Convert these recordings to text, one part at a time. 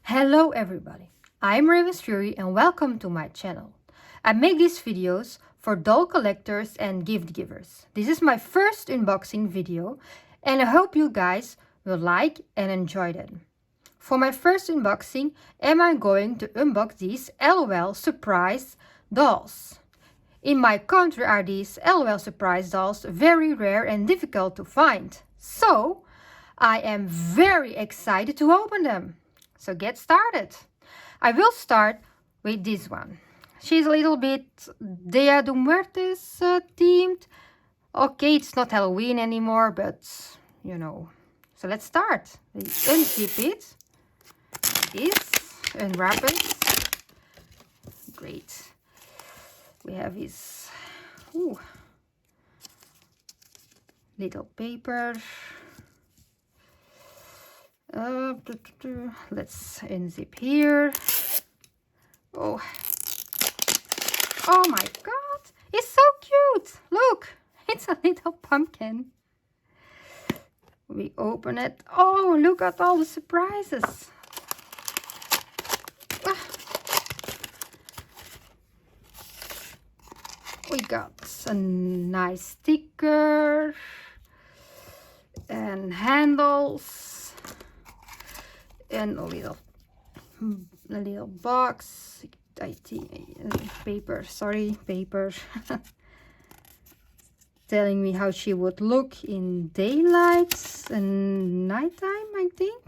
Hello everybody, I'm Raven's Fury and welcome to my channel. I make these videos for doll collectors and gift givers. This is my first unboxing video and I hope you guys will like and enjoy them. For my first unboxing, I'm going to unbox these LOL Surprise dolls. In my country are these LOL Surprise dolls very rare and difficult to find. So, I am very excited to open them. So get started. I will start with this one. She's a little bit Dia de Muertes themed. Okay, it's not Halloween anymore, but you know. So let's start. We unzip it. This, unwrap it. Great. We have this little paper. Let's unzip here. Oh my god, it's so cute. Look, it's a little pumpkin. We open it. Oh, look at all the surprises. We got a nice sticker and handles and a little box. I think paper, telling me how she would look in daylight and nighttime, I think,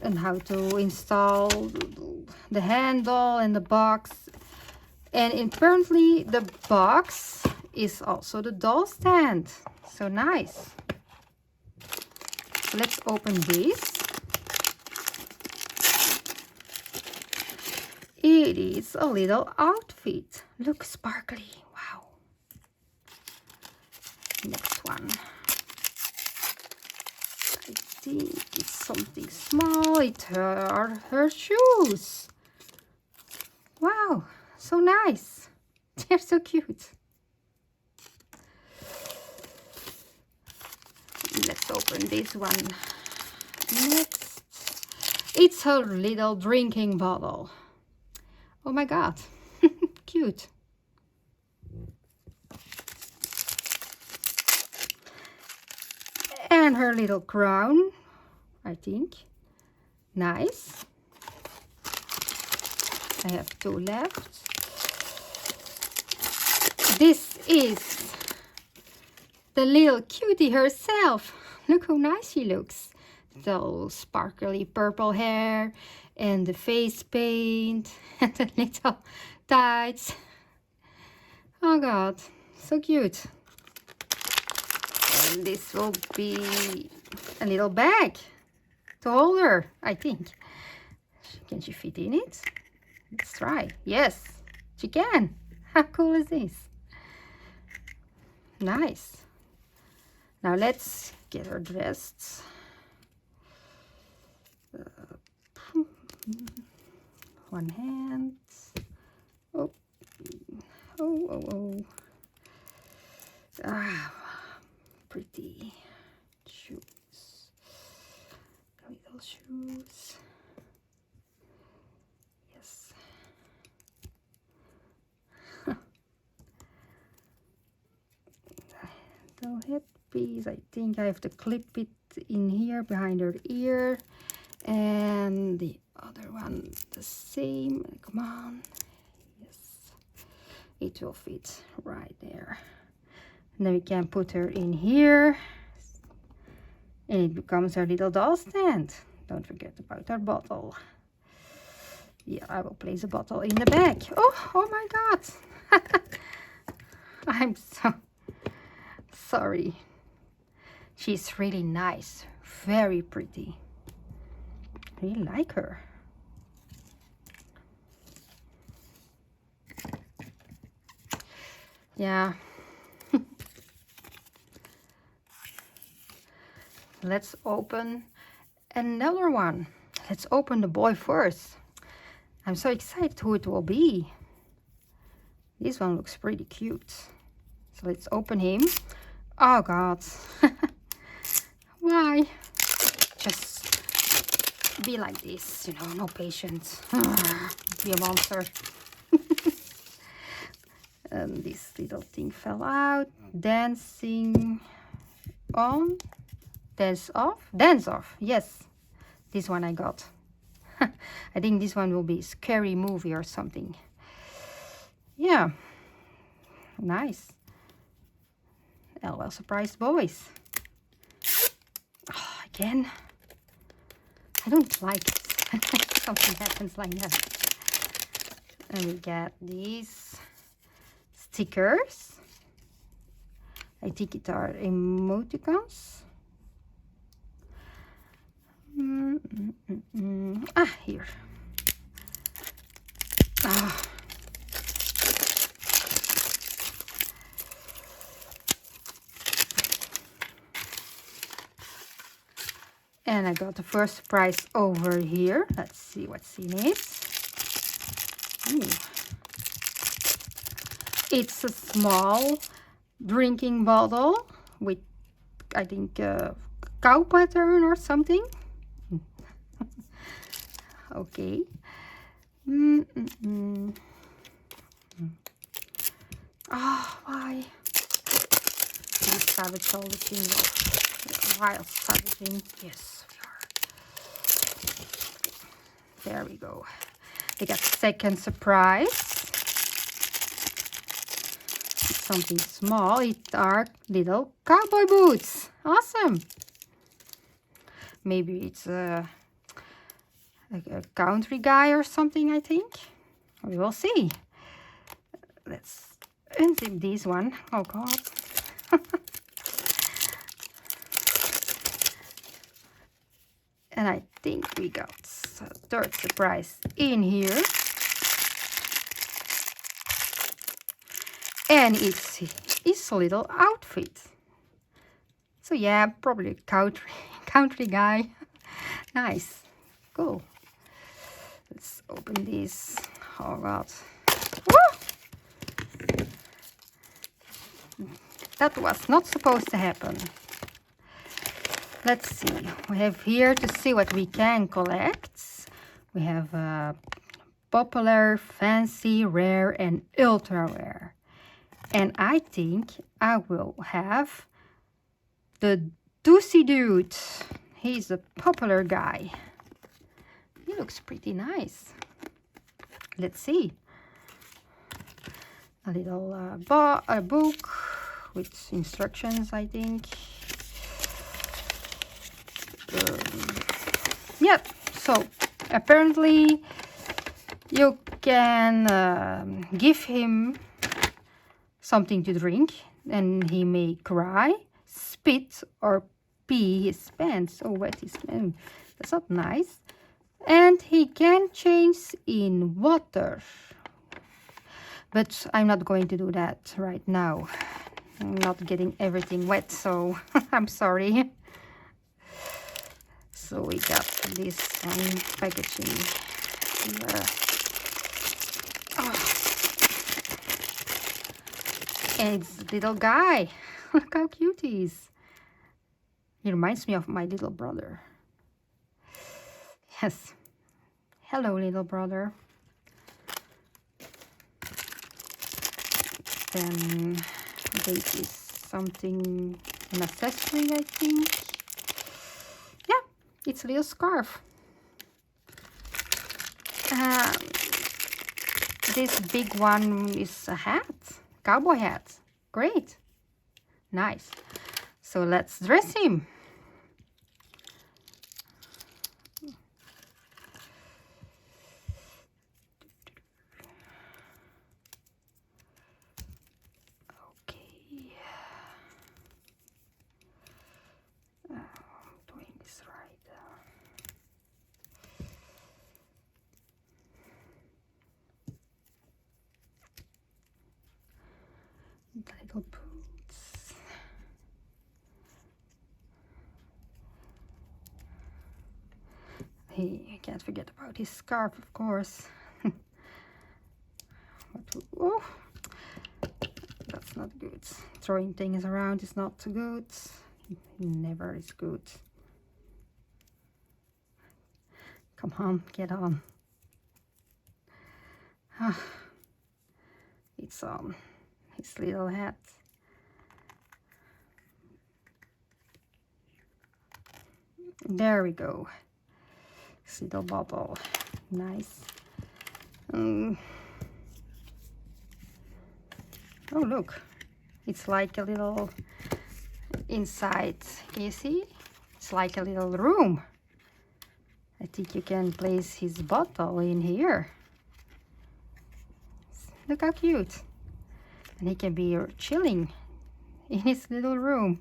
and how to install the handle and the box. And apparently the box is also the doll stand. So nice. So let's open this. It is a little outfit. Look, sparkly. Wow. Next one. I think it's something small. It's her shoes. Wow, so nice. They're so cute. Let's open this one next. It's her little drinking bottle. Oh my god, cute. And her little crown, I think. Nice. I have two left. This is the little cutie herself. Look how nice she looks. The sparkly purple hair and the face paint and the little tights. Oh god, so cute. And this will be a little bag to hold her, I think. Can she fit in it? Let's try. Yes, she can. How cool is this? Nice. Now let's get her dressed. One hand. Oh. Ah, pretty shoes. Little shoes. Yes. The headpiece, I think I have to clip it in here behind her ear. And the other one the same. Come on. Yes, it will fit right there. And then we can put her in here and it becomes our little doll stand. Don't forget about our bottle. Yeah, I will place the bottle in the bag. Oh my god. I'm so sorry. She's really nice, very pretty. I really like her. Yeah. Let's open another one. Let's open the boy first. I'm so excited who it will be. This one looks pretty cute. So let's open him. Oh god. Why? Just be like this, you know, no patience. Be a monster. And this little thing fell out. Dancing on, dance off, dance off. Yes, this one I got. I think this one will be a scary movie or something. Yeah, nice. LOL Surprise Boys. Oh, again, I don't like it. Something happens like that. And we get these stickers. I think it are emoticons. Here. And I got the first surprise over here. Let's see what's in it. Ooh. It's a small drinking bottle with, I think, cow pattern or something. Okay. Oh, why? We savage all the things. Wild savaging. Yes, we are. There we go. We got second surprise. Something small. It are little cowboy boots. Awesome. Maybe it's a country guy or something, I think. We will see. Let's unzip this one. Oh God. And I think we got a third surprise in here. And it's his little outfit. So yeah, probably a country guy. Nice. Cool. Let's open this. Oh God. Woo! That was not supposed to happen. Let's see. We have here to see what we can collect. We have popular, fancy, rare, and ultra rare. And I think I will have the Doocy Dude. He's a popular guy. He looks pretty nice. Let's see. A little a book with instructions, I think. Yep. So apparently you can give him something to drink, and he may cry, spit, or pee his pants or wet his pants. That's not nice. And he can change in water. But I'm not going to do that right now. I'm not getting everything wet, so I'm sorry. So we got this packaging. And it's a little guy. Look how cute he is. He reminds me of my little brother. Yes. Hello, little brother. Then this is something, an accessory, I think. Yeah, it's a little scarf. This big one is a hat, cowboy hat. Great. Nice. So let's dress him. Little boots. I can't forget about his scarf, of course. Oh, that's not good. Throwing things around is not good. Never is good. Come on, get on. Ah, it's on his little hat. There we go. This little bottle. Nice. Oh, look. It's like a little inside. Can you see? It's like a little room. I think you can place his bottle in here. Look how cute. And he can be chilling in his little room.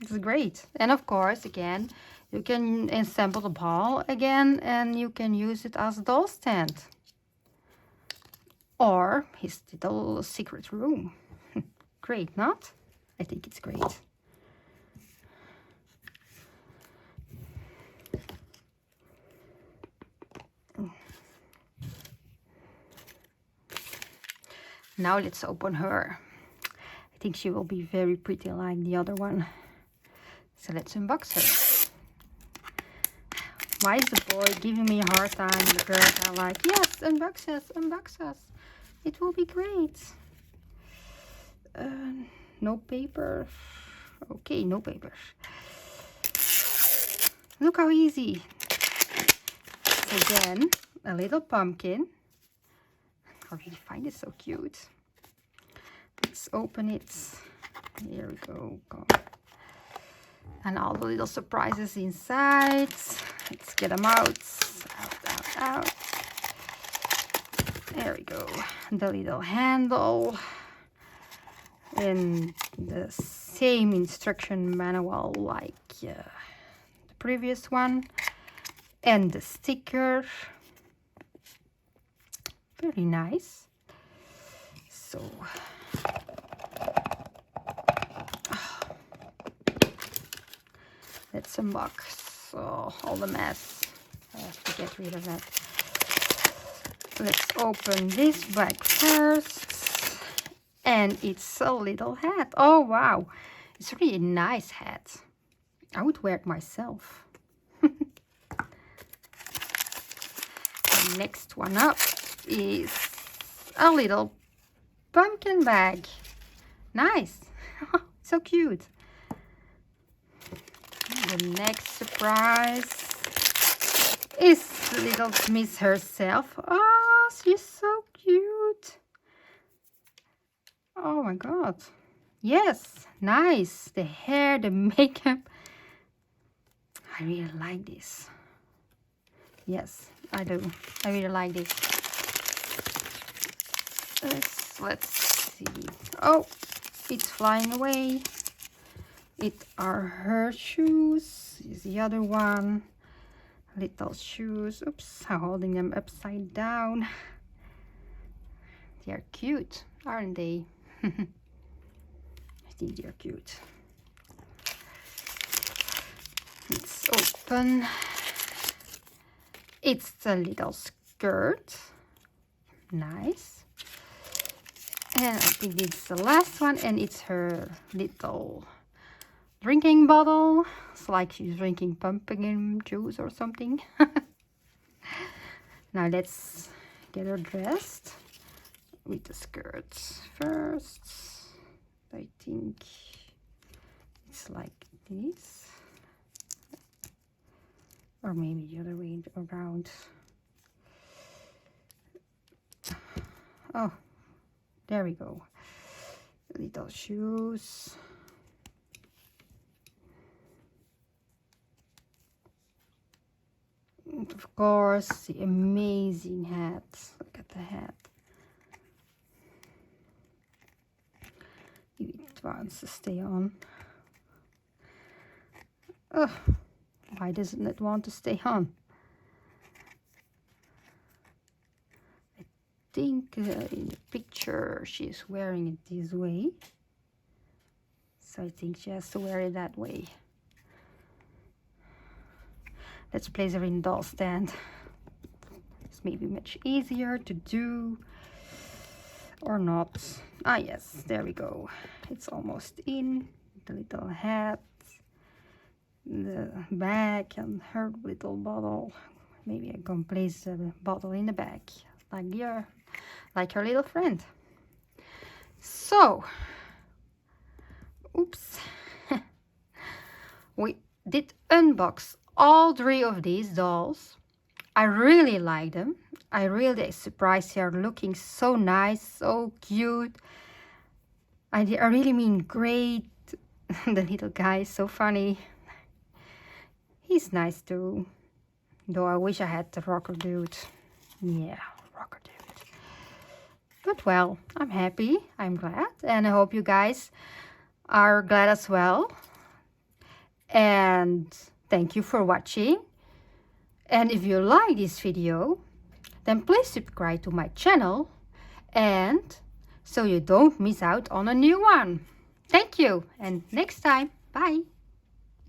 It's great. And of course, again, you can assemble the ball again and you can use it as a doll stand. Or his little secret room. Great, not? I think it's great. Now let's open her. I think she will be very pretty like the other one. So let's unbox her. Why is the boy giving me a hard time? The girls are like, yes, unbox us, unbox us. It will be great. No paper. Okay, no paper. Look how easy. Again, a little pumpkin. I really find it so cute. Let's open it. Here we go. Come. And all the little surprises inside. Let's get them out. Out. There we go. The little handle. And the same instruction manual like the previous one. And the sticker. Very nice. So let's unbox all the mess. I have to get rid of that. Let's open this bag first. And it's a little hat. Oh wow, it's really a nice hat. I would wear it myself. The next one up is a little pumpkin bag. Nice. So cute. The next surprise is little Miss herself. Oh, she's so cute. Oh my god. Yes, nice. The hair, the makeup. I really like this. Yes, I do. I really like this. Let's see. Oh, it's flying away. It are her shoes. Is the other one. Little shoes. Oops, I'm holding them upside down. They are cute, aren't they? I think they are cute. Let's open. It's a little skirt. Nice. And I think it's the last one, and it's her little drinking bottle. It's like she's drinking pumpkin juice or something. Now let's get her dressed with the skirts first. I think it's like this. Or maybe the other way around. Oh, there we go. Little shoes. And of course, the amazing hat. Look at the hat. It wants to stay on. Oh, why doesn't it want to stay on? I think in the picture she's wearing it this way. So I think she has to wear it that way. Let's place her in doll stand. It's maybe much easier to do or not. Ah yes, there we go. It's almost in. The little hat, the back and her little bottle. Maybe I can place the bottle in the back, like her little friend. So, oops. We did unbox all 3 of these dolls. I really like them. I really surprised they are looking so nice, so cute. I really mean great. The little guy is so funny. He's nice too. Though I wish I had the rocker dude. Yeah, rocker dude. But well, I'm happy. I'm glad. And I hope you guys are glad as well. And thank you for watching. And if you like this video, then please subscribe to my channel, and so you don't miss out on a new one. Thank you, and next time, bye.